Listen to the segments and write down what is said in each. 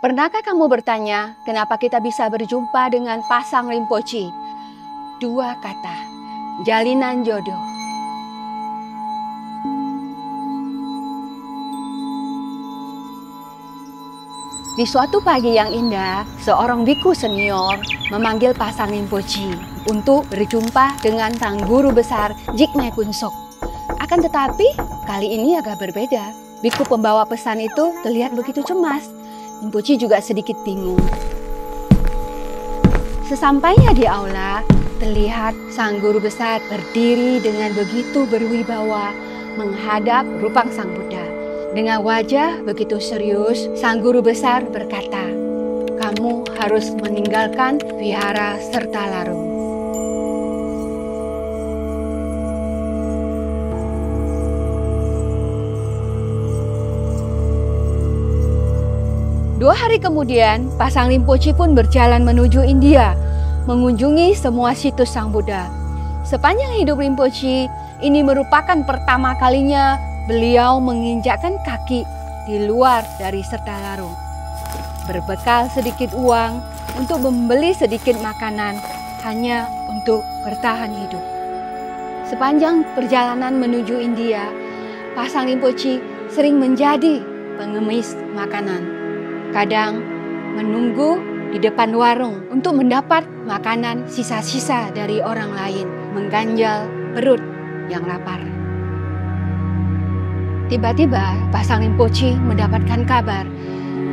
Pernahkah kamu bertanya kenapa kita bisa berjumpa dengan Pasang Rinpoche? Dua kata, jalinan jodoh. Di suatu pagi yang indah, seorang biku senior memanggil Pasang Rinpoche untuk berjumpa dengan sang guru besar Jigme Punsok. Akan tetapi, kali ini agak berbeda. Biku pembawa pesan itu terlihat begitu cemas. Rinpoche juga sedikit bingung. Sesampainya di aula, terlihat sang guru besar berdiri dengan begitu berwibawa menghadap rupang sang Buddha. Dengan wajah begitu serius, sang guru besar berkata, "Kamu harus meninggalkan vihara serta larung." Dua hari kemudian, Pasang Rinpoche pun berjalan menuju India, mengunjungi semua situs Sang Buddha. Sepanjang hidup Rinpoche, ini merupakan pertama kalinya beliau menginjakkan kaki di luar dari Sertalarung. Berbekal sedikit uang untuk membeli sedikit makanan, hanya untuk bertahan hidup. Sepanjang perjalanan menuju India, Pasang Rinpoche sering menjadi pengemis makanan. Kadang menunggu di depan warung untuk mendapat makanan sisa-sisa dari orang lain, mengganjal perut yang lapar. Tiba-tiba Pasang Rinpoche mendapatkan kabar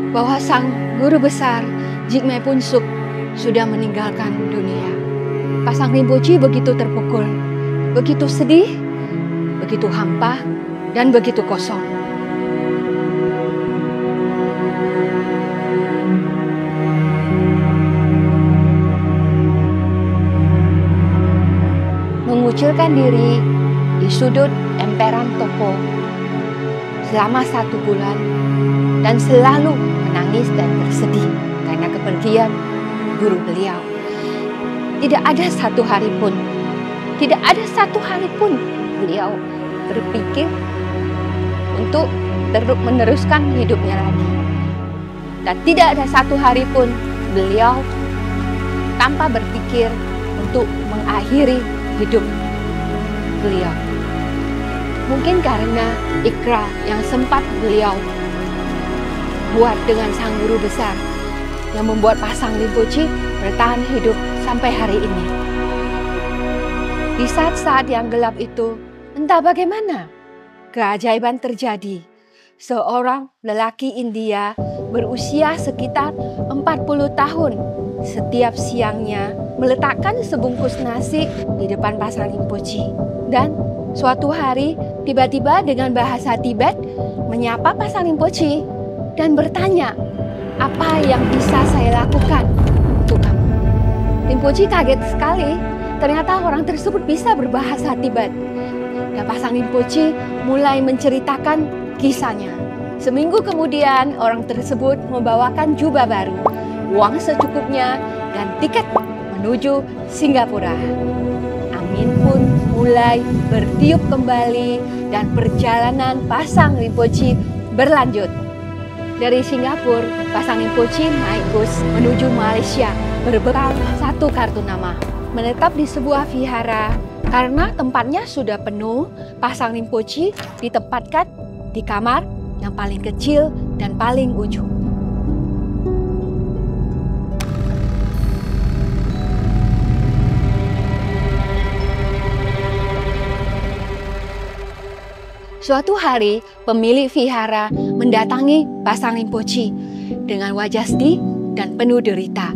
bahwa sang guru besar Jigme Punsok sudah meninggalkan dunia. Pasang Rinpoche begitu terpukul, begitu sedih, begitu hampa, dan begitu kosong. Mengucilkan diri di sudut emperan toko selama 1 bulan dan selalu menangis dan bersedih karena kepergian guru beliau. Tidak ada satu hari pun beliau berpikir untuk meneruskan hidupnya lagi. Dan tidak ada satu hari pun beliau tanpa berpikir untuk mengakhiri hidup beliau. Mungkin karena ikrar yang sempat beliau buat dengan sang guru besar yang membuat Pasang Rinpoche bertahan hidup sampai hari ini. Di saat-saat yang gelap itu, entah bagaimana keajaiban terjadi. Seorang lelaki India berusia sekitar 40 tahun setiap siangnya meletakkan sebungkus nasi di depan Pasang Rinpoche. Dan suatu hari tiba-tiba dengan bahasa Tibet menyapa Pasang Rinpoche dan bertanya, "Apa yang bisa saya lakukan untuk kamu?" Rinpoche kaget sekali, ternyata orang tersebut bisa berbahasa Tibet. Dan Pasang Rinpoche mulai menceritakan kisahnya. Seminggu kemudian orang tersebut membawakan jubah baru, uang secukupnya, dan tiket menuju Singapura. Angin pun mulai bertiup kembali dan perjalanan Pasang Rinpoche berlanjut. Dari Singapura, Pasang Rinpoche naik bus menuju Malaysia berbekal 1 kartu nama. Menetap di sebuah vihara karena tempatnya sudah penuh, Pasang Rinpoche ditempatkan di kamar yang paling kecil dan paling ujung. Suatu hari, pemilik vihara mendatangi Pasang Rinpoche dengan wajah sedih dan penuh derita.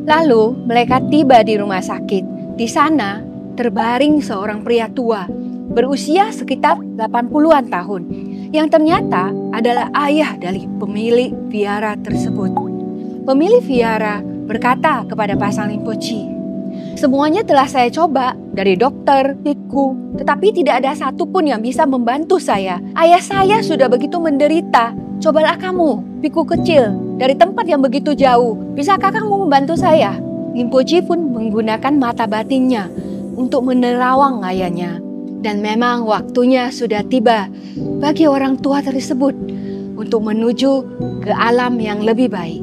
Lalu, mereka tiba di rumah sakit. Di sana, terbaring seorang pria tua, berusia sekitar 80-an tahun, yang ternyata adalah ayah dari pemilik vihara tersebut. Pemilik vihara berkata kepada Pasang Rinpoche, "Semuanya telah saya coba, dari dokter, biku, tetapi tidak ada satupun yang bisa membantu saya. Ayah saya sudah begitu menderita. Cobalah kamu, biku kecil, dari tempat yang begitu jauh. Bisakah kamu membantu saya?" Rinpoche pun menggunakan mata batinnya untuk menerawang ayahnya. Dan memang waktunya sudah tiba bagi orang tua tersebut untuk menuju ke alam yang lebih baik.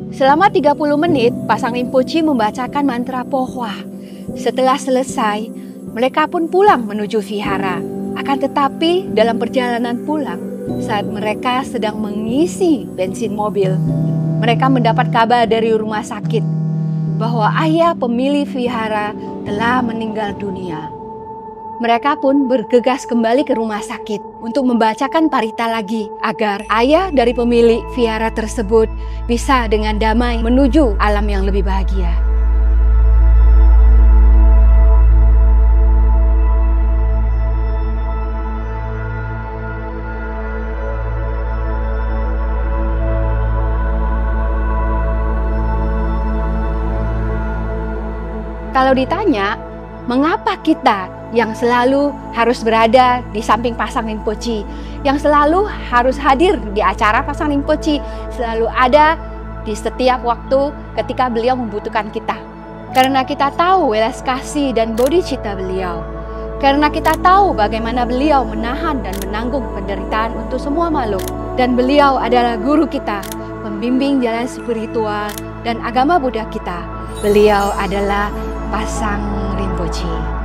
Selama 30 menit, pasang Rinpoche membacakan mantra pohwa. Setelah selesai, mereka pun pulang menuju vihara. Akan tetapi dalam perjalanan pulang, saat mereka sedang mengisi bensin mobil, mereka mendapat kabar dari rumah sakit bahwa ayah pemilik vihara telah meninggal dunia. Mereka pun bergegas kembali ke rumah sakit untuk membacakan parita lagi agar ayah dari pemilik vihara tersebut bisa dengan damai menuju alam yang lebih bahagia. Kalau ditanya, mengapa kita yang selalu harus berada di samping pasang Rinpoche, yang selalu harus hadir di acara pasang Rinpoche, selalu ada di setiap waktu ketika beliau membutuhkan kita? Karena kita tahu welas kasih dan bodhicitta beliau. Karena kita tahu bagaimana beliau menahan dan menanggung penderitaan untuk semua makhluk. Dan beliau adalah guru kita, pembimbing jalan spiritual dan agama Buddha kita. Beliau adalah Pasang Rinpoche.